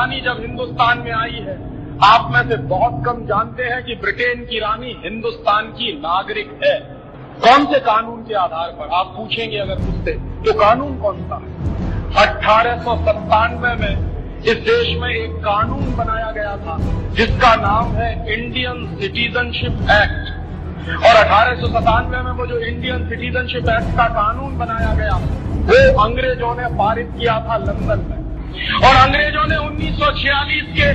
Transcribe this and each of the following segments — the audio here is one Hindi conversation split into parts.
रानी जब हिंदुस्तान में आई है, आप में से बहुत कम जानते हैं कि ब्रिटेन की रानी हिंदुस्तान की नागरिक है। कौन से कानून के आधार पर? आप पूछेंगे अगर मुझसे तो कानून कौन सा है? 1897 में इस देश में एक कानून बनाया गया था जिसका नाम है इंडियन सिटीजनशिप एक्ट। और 1897 में वो जो इंडियन सिटीजनशिप एक्ट का कानून बनाया गया वो अंग्रेजों ने पारित किया था लंदन में। और अंग्रेजों ने 1946 के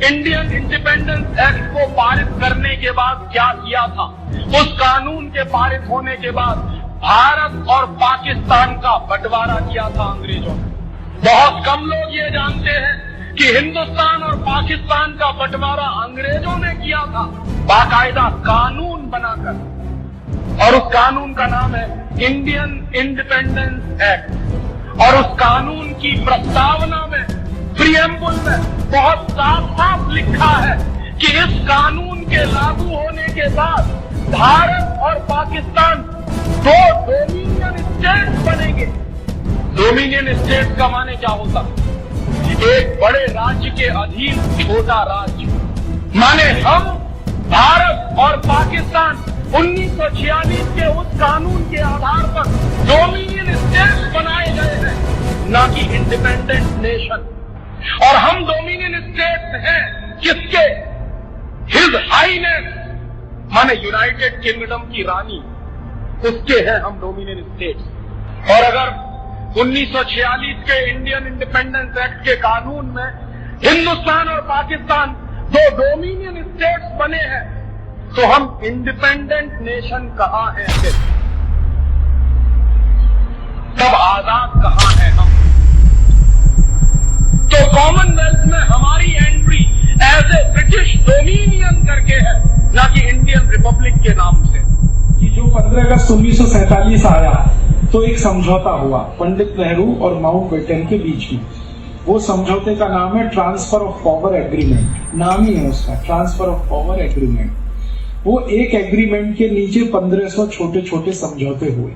इंडियन इंडिपेंडेंस एक्ट को पारित करने के बाद क्या किया था? उस कानून के पारित होने के बाद भारत और पाकिस्तान का बंटवारा किया था अंग्रेजों ने। बहुत कम लोग ये जानते हैं कि हिंदुस्तान और पाकिस्तान का बंटवारा अंग्रेजों ने किया था बाकायदा कानून बनाकर। और उस कानून का नाम है इंडियन इंडिपेंडेंस एक्ट। और उस कानून की प्रस्तावना में, प्रियम्बल में बहुत साफ साफ लिखा है कि इस कानून के लागू होने के बाद भारत और पाकिस्तान दो डोमिनियन स्टेट बनेंगे। डोमिनियन स्टेट का माने क्या होता? एक बड़े राज्य के अधीन छोटा राज्य। माने हम भारत और पाकिस्तान 1946 के उस कानून के आधार पर डोमिनियन स्टेट बनाए गए हैं, ना कि इंडिपेंडेंट नेशन। और हम डोमिनियन स्टेट हैं किसके? हिज हाईनेस माने यूनाइटेड किंगडम की रानी, उसके हैं हम डोमिनियन स्टेट। और अगर 1946 के इंडियन इंडिपेंडेंस एक्ट के कानून में हिंदुस्तान और पाकिस्तान दो डोमिनियन स्टेट्स बने हैं तो हम इंडिपेंडेंट नेशन कहां हैं फिर? तब आजाद कहां हैं हम? तो कॉमनवेल्थ में हमारी entry as a British dominion करके है, ना कि इंडियन रिपब्लिक के नाम से। कि जो 15 अगस्त 1947 आया तो एक समझौता हुआ पंडित नेहरू और माउंटबेटन के बीच में। वो समझौते का नाम है ट्रांसफर ऑफ पावर एग्रीमेंट। नाम ही है उसका, ट्रांसफर ऑफ पावर एग्रीमेंट। वो एक एग्रीमेंट के नीचे 1500 छोटे छोटे समझौते हुए,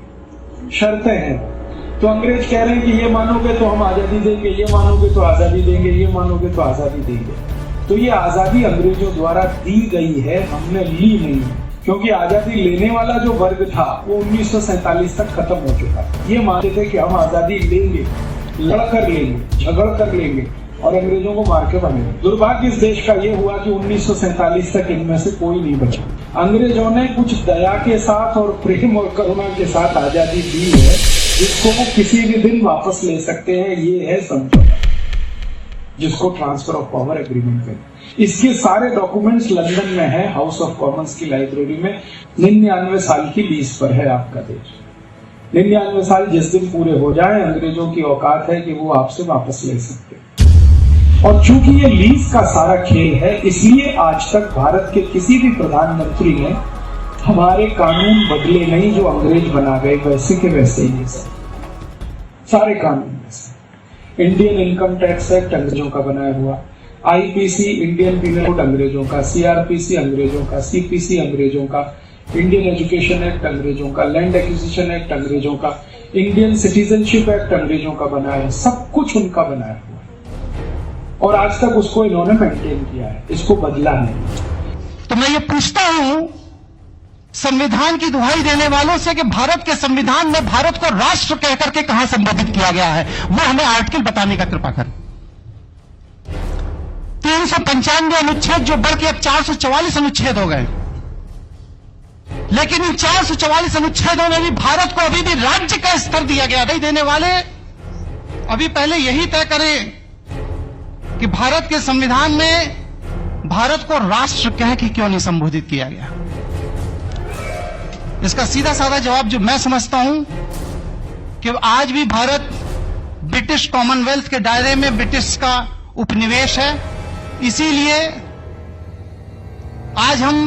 शर्तें हैं। तो अंग्रेज कह रहे हैं कि ये मानोगे तो हम आजादी देंगे, ये मानोगे तो आजादी देंगे, ये मानोगे तो आजादी देंगे। तो ये आजादी अंग्रेजों द्वारा दी गई है, हमने ली नहीं, क्योंकि आजादी लेने वाला जो वर्ग था वो 1947 तक खत्म हो चुका। ये मानते थे कि हम आजादी लेंगे, लड़कर लेंगे, झगड़ कर लेंगे और अंग्रेजों को मार के बनेंगे। दुर्भाग्य इस देश का ये हुआ कि 1947 तक इनमें से कोई नहीं बचा। अंग्रेजों ने कुछ दया के साथ और प्रेम और करुणा के साथ आजादी दी है, जिसको वो किसी भी दिन वापस ले सकते हैं। ये है समझौता, जिसको ट्रांसफर ऑफ पावर एग्रीमेंट कहते हैं। इसके सारे डॉक्यूमेंट्स लंदन में है, हाउस ऑफ कॉमन्स की लाइब्रेरी में। 99 साल की लीज पर है आपका देश। 99 साल जिस दिन पूरे हो जाए, अंग्रेजों की औकात है कि वो आपसे वापस ले सकते। और चूंकि ये लीज का सारा खेल है, इसलिए आज तक भारत के किसी भी प्रधानमंत्री ने हमारे कानून बदले नहीं। जो अंग्रेज बना गए वैसे के वैसे ही सारे कानून वैसे। इंडियन इनकम टैक्स एक्ट अंग्रेजों का बनाया हुआ, आईपीसी इंडियन पीनल कोड अंग्रेजों का, सीआरपीसी अंग्रेजों का, सीपीसी अंग्रेजों का, इंडियन एजुकेशन एक्ट अंग्रेजों का, लैंड एक्विजिशन एक्ट अंग्रेजों का, इंडियन सिटीजनशिप एक्ट अंग्रेजों का बनाया है। सब कुछ उनका बनाया हुआ और आज तक उसको इन्होंने मेंटेन किया है, इसको बदला नहीं। तो मैं ये पूछता हूं संविधान की दुहाई देने वालों से कि भारत के संविधान में भारत को राष्ट्र कहकर के कहां संबोधित किया गया है, वो हमें आर्टिकल बताने का कृपा करें। 395 अनुच्छेद जो बढ़ के अब 444 अनुच्छेद हो गए, लेकिन इन 444 अनुच्छेदों में भी भारत को अभी भी राज्य का स्तर दिया गया। नहीं देने वाले अभी पहले यही तय करें कि भारत के संविधान में भारत को राष्ट्र कह के क्यों नहीं संबोधित किया गया। इसका सीधा साधा जवाब जो मैं समझता हूं कि आज भी भारत ब्रिटिश कॉमनवेल्थ के दायरे में ब्रिटिश का उपनिवेश है। इसीलिए आज हम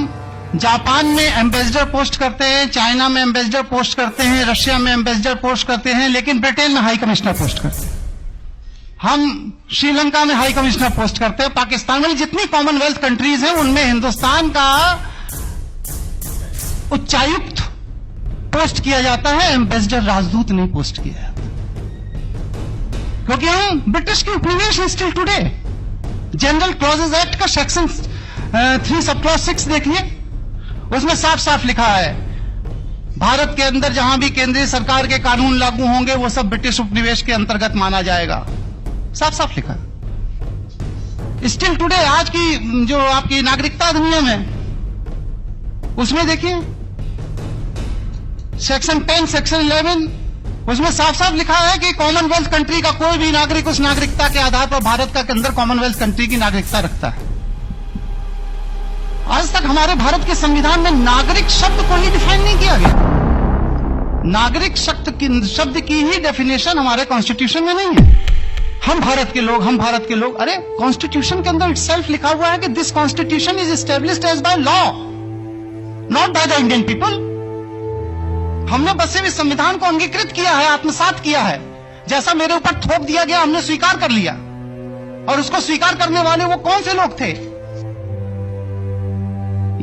जापान में एम्बेसडर पोस्ट करते हैं, चाइना में एम्बेसडर पोस्ट करते हैं, रशिया में एम्बेसडर पोस्ट करते हैं, लेकिन ब्रिटेन में हाई कमिश्नर पोस्ट करते हैं। हम श्रीलंका में हाई कमिश्नर पोस्ट करते हैं। पाकिस्तान में जितनी कॉमनवेल्थ कंट्रीज हैं उनमें हिंदुस्तान का उच्चायुक्त पोस्ट किया जाता है, एम्बेसडर राजदूत नहीं पोस्ट किया जाता, क्योंकि हम ब्रिटिश के उपनिवेश हैं still today. General clauses act का सेक्शन 3 सब क्लॉज 6 देखिए, उसमें साफ साफ लिखा है भारत के अंदर जहां भी केंद्रीय सरकार के कानून लागू होंगे वो सब ब्रिटिश उपनिवेश के अंतर्गत माना जाएगा। साफ साफ लिखा है। स्टिल टुडे आज की जो आपकी नागरिकता अधिनियम है उसमें देखिए सेक्शन 10 सेक्शन 11 उसमें साफ साफ लिखा है कि कॉमनवेल्थ कंट्री का कोई भी नागरिक उस नागरिकता के आधार पर भारत का के अंदर कॉमनवेल्थ कंट्री की नागरिकता रखता है। आज तक हमारे भारत के संविधान में नागरिक शब्द को ही डिफाइन नहीं किया गया। नागरिक शब्द की ही डेफिनेशन हमारे कॉन्स्टिट्यूशन में नहीं है। हम भारत के लोग, हम भारत के लोग, अरे कॉन्स्टिट्यूशन के अंदर इटसेल्फ लिखा हुआ है कि this constitution is established as by law, not by the Indian people. हमने बस सिर्फ इस संविधान को अंगीकृत किया है, आत्मसात किया है, जैसा मेरे ऊपर थोप दिया गया हमने स्वीकार कर लिया। और उसको स्वीकार करने वाले वो कौन से लोग थे?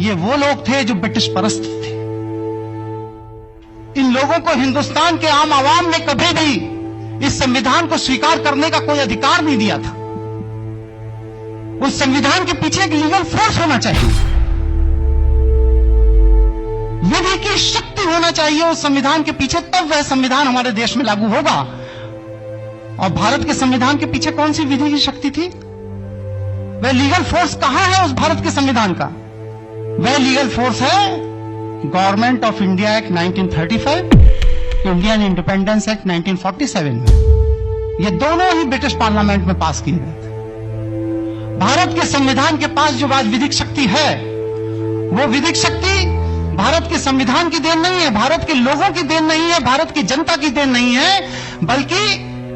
ये वो लोग थे जो ब्रिटिश परस्त थे। इन लोगों को हिंदुस्तान के आम आवाम ने कभी भी इस संविधान को स्वीकार करने का कोई अधिकार नहीं दिया था। उस संविधान के पीछे एक लीगल फोर्स होना चाहिए, विधि की शक्ति होना चाहिए उस संविधान के पीछे, तब वह संविधान हमारे देश में लागू होगा। और भारत के संविधान के पीछे कौन सी विधि की शक्ति थी? वह लीगल फोर्स कहां है उस भारत के संविधान का? वह लीगल फोर्स है government of India act 1935, Indian independence act 1947 में। ये दोनों ही ब्रिटिश पार्लियामेंट में पास किए गए थे। भारत के संविधान के पास जो आज विधिक शक्ति है, वो विधिक शक्ति भारत के संविधान की देन नहीं है, भारत के लोगों की देन नहीं है, भारत की जनता की देन नहीं है, बल्कि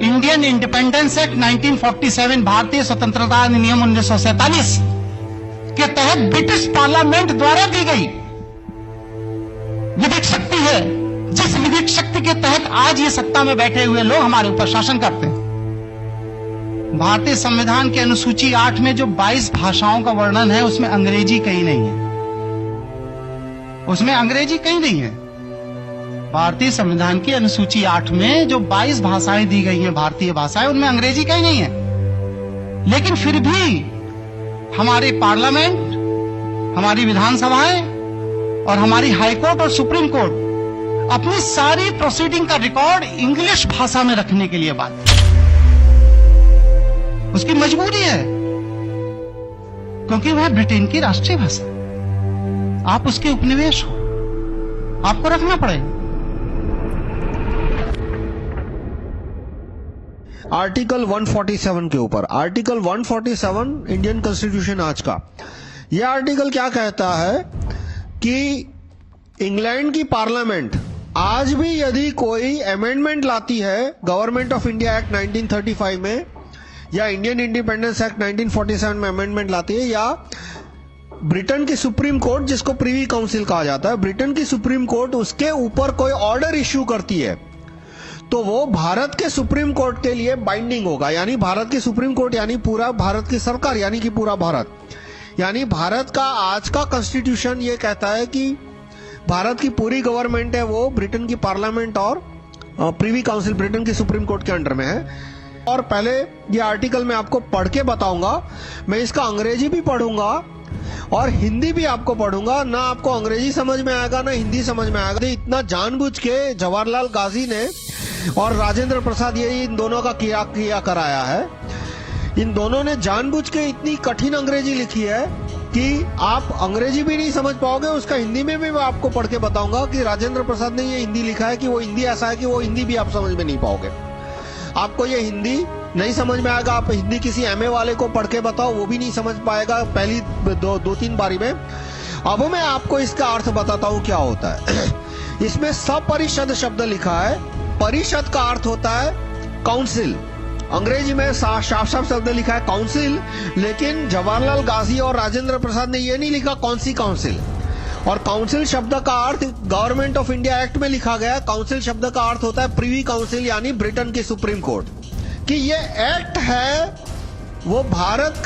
इंडियन इंडिपेंडेंस एक्ट 1947, भारतीय स्वतंत्रता अधिनियम 1947 के तहत ब्रिटिश पार्लियामेंट द्वारा दी गई विधिक शक्ति है, जिस विधिक शक्ति के तहत आज ये सत्ता में बैठे हुए लोग हमारे ऊपर शासन करते हैं। भारतीय संविधान की अनुसूची 8 में जो 22 भाषाओं का वर्णन है उसमें अंग्रेजी कहीं नहीं है, उसमें अंग्रेजी कहीं नहीं है। भारतीय संविधान की अनुसूची 8 में जो 22 भाषाएं दी गई हैं, भारतीय भाषाएं, उनमें अंग्रेजी कहीं नहीं है। लेकिन फिर भी हमारे पार्लियामेंट, हमारी विधानसभाएं और हमारी हाईकोर्ट और सुप्रीम कोर्ट अपनी सारी प्रोसीडिंग का रिकॉर्ड इंग्लिश भाषा में रखने के लिए बात, उसकी मजबूरी है, क्योंकि वह ब्रिटेन की राष्ट्रीय भाषा, आप उसके उपनिवेश हो, आपको रखना पड़ेगा। आर्टिकल 147 के ऊपर, आर्टिकल 147 इंडियन कॉन्स्टिट्यूशन आज का, यह आर्टिकल क्या कहता है कि इंग्लैंड की पार्लियामेंट आज भी यदि कोई अमेंडमेंट लाती है गवर्नमेंट ऑफ इंडिया एक्ट 1935 में या इंडियन इंडिपेंडेंस एक्ट 1947 में अमेंडमेंट लाती है, या ब्रिटेन की सुप्रीम कोर्ट, जिसको प्रीवी काउंसिल कहा जाता है, ब्रिटेन की सुप्रीम कोर्ट उसके ऊपर कोई ऑर्डर इश्यू करती है, तो वो भारत के सुप्रीम कोर्ट के लिए बाइंडिंग होगा। यानी भारत की सुप्रीम कोर्ट यानी पूरा भारत की सरकार, यानी कि पूरा भारत, यानी भारत का आज का कॉन्स्टिट्यूशन ये कहता है कि भारत की पूरी गवर्नमेंट है वो ब्रिटेन की पार्लियामेंट और प्रीवी काउंसिल, ब्रिटेन की सुप्रीम कोर्ट के अंडर में है। और पहले ये आर्टिकल मैं आपको पढ़ के बताऊंगा, मैं इसका अंग्रेजी भी पढ़ूंगा और हिंदी भी आपको पढ़ूंगा। ना आपको अंग्रेजी समझ में आएगा ना हिंदी समझ में आएगा। इतना जानबूझ के जवाहरलाल गाजी ने और राजेंद्र प्रसाद, ये इन दोनों का किया कराया है। इन दोनों ने जानबूझ के इतनी कठिन अंग्रेजी लिखी है कि आप अंग्रेजी भी नहीं समझ पाओगे। उसका हिंदी में भी मैं आपको पढ़ के बताऊंगा कि राजेंद्र प्रसाद ने ये हिंदी लिखा है कि वो हिंदी ऐसा है कि वो हिंदी भी आप समझ में नहीं पाओगे। आपको ये हिंदी नहीं समझ में आएगा। आप हिंदी किसी एमए वाले को पढ़ के बताओ, वो भी नहीं समझ पाएगा पहली दो तीन बारी में। अब मैं आपको इसका अर्थ बताता हूँ क्या होता है। इसमें सपरिषद शब्द लिखा है। परिषद का अर्थ होता है काउंसिल। अंग्रेजी में साफ शब्द लिखा है काउंसिल, लेकिन जवाहरलाल गाजी और राजेंद्र प्रसाद ने ये नहीं लिखा कौन सी काउंसिल। और काउंसिल शब्द का अर्थ गवर्नमेंट ऑफ इंडिया एक्ट में लिखा गया। काउंसिल शब्द का अर्थ होता है प्रीवी काउंसिल, यानी ब्रिटेन की सुप्रीम कोर्ट। कि ये एक्ट है वो भारत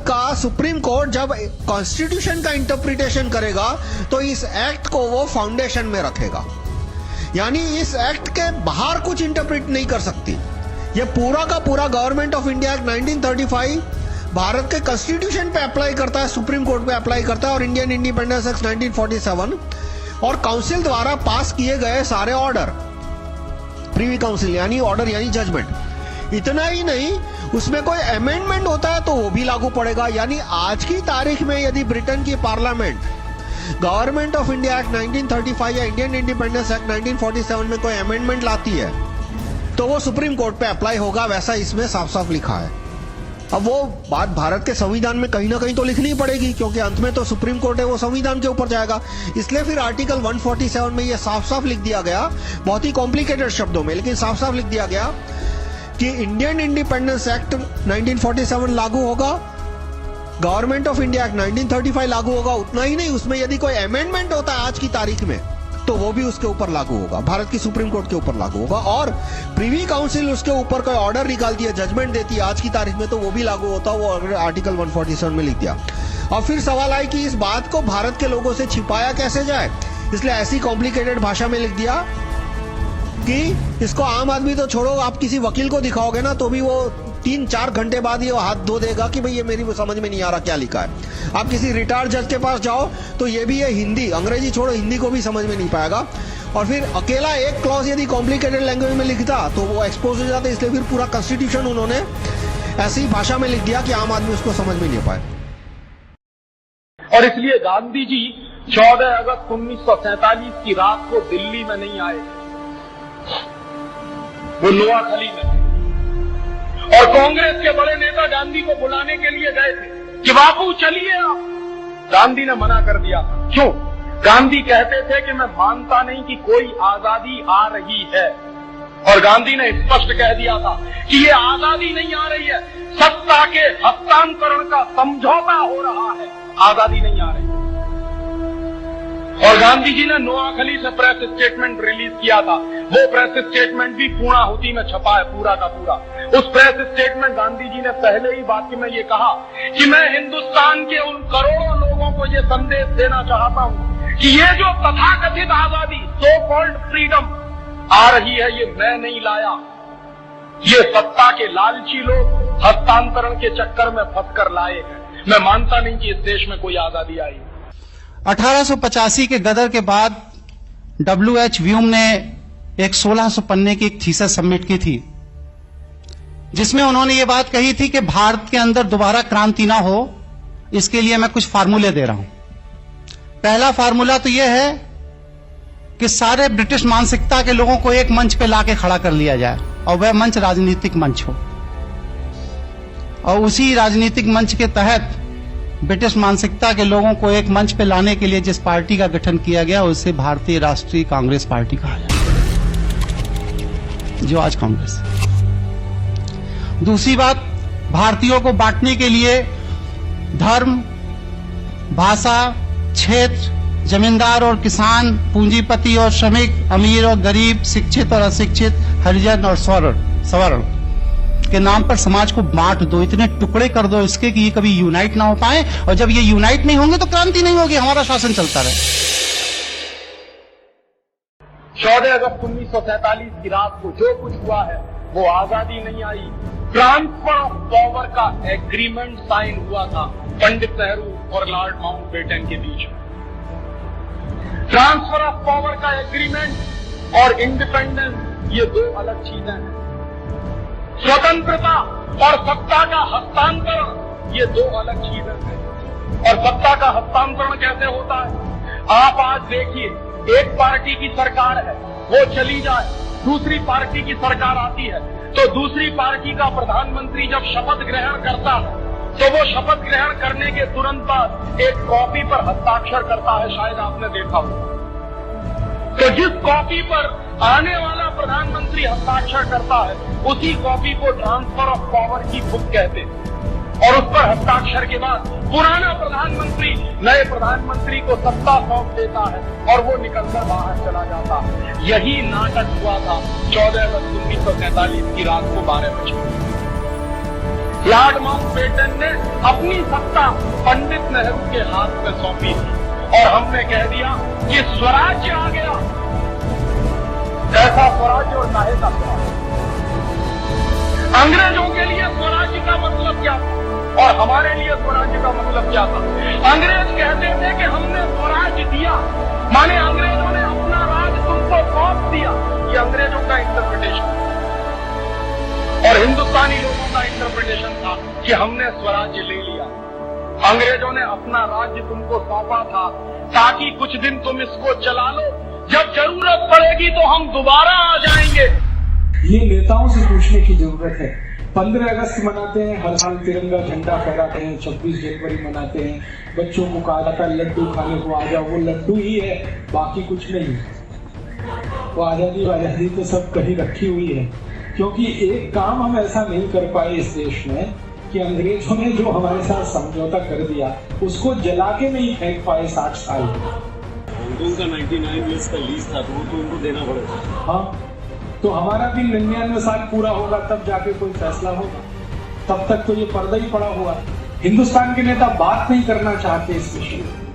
का सुप्रीम कोर्ट जब कॉन्स्टिट्यूशन का इंटरप्रिटेशन करेगा तो इस एक्ट को वो फाउंडेशन में रखेगा, यानी इस एक्ट के बाहर कुछ इंटरप्रेट नहीं कर सकती। ये पूरा का पूरा government of India act 1935 Bharat के कॉन्स्टिट्यूशन पे अप्लाई करता है, सुप्रीम कोर्ट पे अप्लाई करता है, और इंडियन इंडिपेंडेंस एक्ट 1947 और काउंसिल द्वारा पास किए गए सारे ऑर्डर, प्रीवी काउंसिल यानी ऑर्डर यानी जजमेंट। इतना ही नहीं, उसमें कोई अमेंडमेंट होता है तो वो भी लागू पड़ेगा। यानी आज की तारीख में यदि ब्रिटेन की parliament government of India act 1935 या इंडियन इंडिपेंडेंस एक्ट 1947 में कोई अमेंडमेंट लाती है तो वो सुप्रीम कोर्ट पे अप्लाई होगा, वैसा इसमें साफ साफ लिखा है। अब वो बात भारत के संविधान में कहीं ना कहीं तो लिखनी पड़ेगी, क्योंकि अंत में तो सुप्रीम कोर्ट है, वो संविधान के ऊपर जाएगा। इसलिए फिर आर्टिकल 147 में ये साफ साफ लिख दिया गया, बहुत ही कॉम्प्लिकेटेड शब्दों में, लेकिन साफ साफ लिख दिया गया कि इंडियन इंडिपेंडेंस एक्ट 1947 लागू होगा, गवर्नमेंट ऑफ इंडिया एक्ट 1935 लागू होगा। उतना ही नहीं, उसमें यदि कोई अमेंडमेंट होता है आज की तारीख में तो वो भी उसके ऊपर लागू होगा, भारत की सुप्रीम कोर्ट के ऊपर लागू होगा। और प्रीवी काउंसिल उसके ऊपर कोई ऑर्डर निकालती है, जजमेंट देती है आज की तारीख में, तो वो भी लागू होता है। वो आर्टिकल 147 में लिख दिया। और फिर सवाल आया कि इस बात को भारत के लोगों से छिपाया कैसे जाए, इसलिए ऐसी कॉम्प्लिकेटेड भाषा में लिख दिया कि इसको आम आदमी तो छोड़ो, आप किसी वकील को दिखाओगे ना तो भी वो 3-4 घंटे बाद ये हाथ धो देगा कि भाई ये मेरी समझ में नहीं आ रहा क्या लिखा है। आप किसी रिटायर्ड जज के पास जाओ तो ये भी है हिंदी, अंग्रेजी छोड़ो हिंदी को भी समझ में नहीं पाएगा। और फिर अकेला एक क्लॉज यदि कॉम्प्लिकेटेड लैंग्वेज में लिखता तो वो एक्सपोज हो जाता, इसलिए फिर पूरा कॉन्स्टिट्यूशन उन्होंने ऐसी भाषा में लिख दिया कि आम आदमी उसको समझ में नहीं पाए। और इसलिए गांधी जी 14 अगस्त 1947 की रात को दिल्ली में नहीं आए, वो नोआखली में थे। और कांग्रेस के बड़े नेता गांधी को बुलाने के लिए गए थे कि बापू चलिए आप। गांधी ने मना कर दिया। क्यों? गांधी कहते थे कि मैं मानता नहीं कि कोई आजादी आ रही है। और गांधी ने स्पष्ट कह दिया था कि ये आजादी नहीं आ रही है, सत्ता के हस्तांतरण का समझौता हो रहा है, आजादी नहीं आ रही है। और गांधी जी ने नोआखली से प्रेस स्टेटमेंट रिलीज किया था। वो प्रेस स्टेटमेंट भी पूर्णाहुति में छपा है, पूरा का पूरा। उस प्रेस स्टेटमेंट गांधी जी ने पहले ही वाक्य में ये कहा कि मैं हिंदुस्तान के उन करोड़ों लोगों को ये संदेश देना चाहता हूं कि ये जो तथाकथित आजादी, सो कॉल्ड फ्रीडम आ रही है, ये मैं नहीं लाया, ये सत्ता के लालची लोग हस्तांतरण के चक्कर में फंसकर लाए हैं। मैं मानता नहीं कि इस देश में कोई आजादी आई। 1885 के गदर के बाद WH व्यूम ने एक 1600 पन्ने की एक थीसिस सबमिट की थी, जिसमें उन्होंने ये बात कही थी कि भारत के अंदर दोबारा क्रांति ना हो, इसके लिए मैं कुछ फार्मूले दे रहा हूं। पहला फार्मूला तो यह है कि सारे ब्रिटिश मानसिकता के लोगों को एक मंच पे लाके खड़ा कर लिया जाए, और वह मंच राजनीतिक मंच हो। और उसी राजनीतिक मंच के तहत ब्रिटिश मानसिकता के लोगों को एक मंच पे लाने के लिए जिस पार्टी का गठन किया गया उसे भारतीय राष्ट्रीय कांग्रेस पार्टी कहा जाता है, जो आज कांग्रेस है। दूसरी बात, भारतीयों को बांटने के लिए धर्म, भाषा, क्षेत्र, जमींदार और किसान, पूंजीपति और श्रमिक, अमीर और गरीब, शिक्षित और अशिक्षित, हरिजन और सवर्ण के नाम पर समाज को बांट दो, इतने टुकड़े कर दो इसके कि ये कभी यूनाइट ना हो पाए। और जब ये यूनाइट नहीं होंगे तो क्रांति नहीं होगी, हमारा शासन चलता रहे। 14 अगस्त 1947 की रात को जो कुछ हुआ है वो आजादी नहीं आई, ट्रांसफर ऑफ पावर का एग्रीमेंट साइन हुआ था पंडित नेहरू और लॉर्ड माउंटबेटन के बीच में। ट्रांसफर ऑफ पावर का एग्रीमेंट और इंडिपेंडेंस ये दो अलग चीजें हैं। स्वतंत्रता और सत्ता का हस्तांतरण ये दो अलग चीजें हैं। और सत्ता का हस्तांतरण कैसे होता है? आप आज देखिए, एक पार्टी की सरकार है, वो चली जाए, दूसरी पार्टी की सरकार आती है, तो दूसरी पार्टी का प्रधानमंत्री जब शपथ ग्रहण करता है तो वो शपथ ग्रहण करने के तुरंत बाद एक कॉपी पर हस्ताक्षर करता है, शायद आपने देखा हो। तो जिस कॉपी पर आने वाला प्रधानमंत्री हस्ताक्षर करता है उसी कॉपी को ट्रांसफर ऑफ पावर की बुक कहते हैं। और उस पर हस्ताक्षर के बाद पुराना प्रधानमंत्री नए प्रधानमंत्री को सत्ता सौंप देता है और वो निकलकर बाहर चला जाता है। यही नाटक हुआ था 14 अगस्त 1947 की रात को 12 बजे। लॉर्ड माउंटबेटन ने अपनी सत्ता पंडित नेहरू के हाथ में सौंपी थी और हमने कह दिया कि स्वराज्य आ गया। कैसा स्वराज्य और काहे का स्वराज्य? अंग्रेजों के लिए स्वराज्य का मतलब क्या था और हमारे लिए स्वराज्य का मतलब क्या था? अंग्रेज कहते थे कि हमने स्वराज्य दिया, माने अंग्रेजों ने अपना राज तुमको सौंप दिया। ये अंग्रेजों का इंटरप्रिटेशन और हिंदुस्तानी लोगों का इंटरप्रिटेशन था कि हमने स्वराज्य ले लिया। अंग्रेजों ने अपना राज्य तुमको सौंपा था ताकि कुछ दिन तुम इसको चला लो, जब जरूरत पड़ेगी तो हम दोबारा आ जाएंगे। ये नेताओं से पूछने की जरूरत है। 15 अगस्त मनाते हैं, हर साल तिरंगा झंडा फहराते हैं, 26 जनवरी मनाते हैं, बच्चों को कहा जाता है लड्डू खाने को आ जाओ, वो लड्डू ही है, बाकी कुछ नहीं। वो आजादी तो सब कहीं रखी हुई है, क्योंकि एक काम हम ऐसा नहीं कर पाए इस देश में कि अंग्रेजों ने जो हमारे साथ समझौता कर दिया उसको जला के नहीं फेंक पाए 60 साल। उनका 99 ईयर्स का लीज था तो वो तो उनको देना पड़ेगा। हाँ, तो हमारा भी 99 साल पूरा होगा तब जाके कोई फैसला होगा, तब तक तो ये पर्दा ही पड़ा हुआ। हिंदुस्तान के नेता बात नहीं करना चाहते इस विषय में।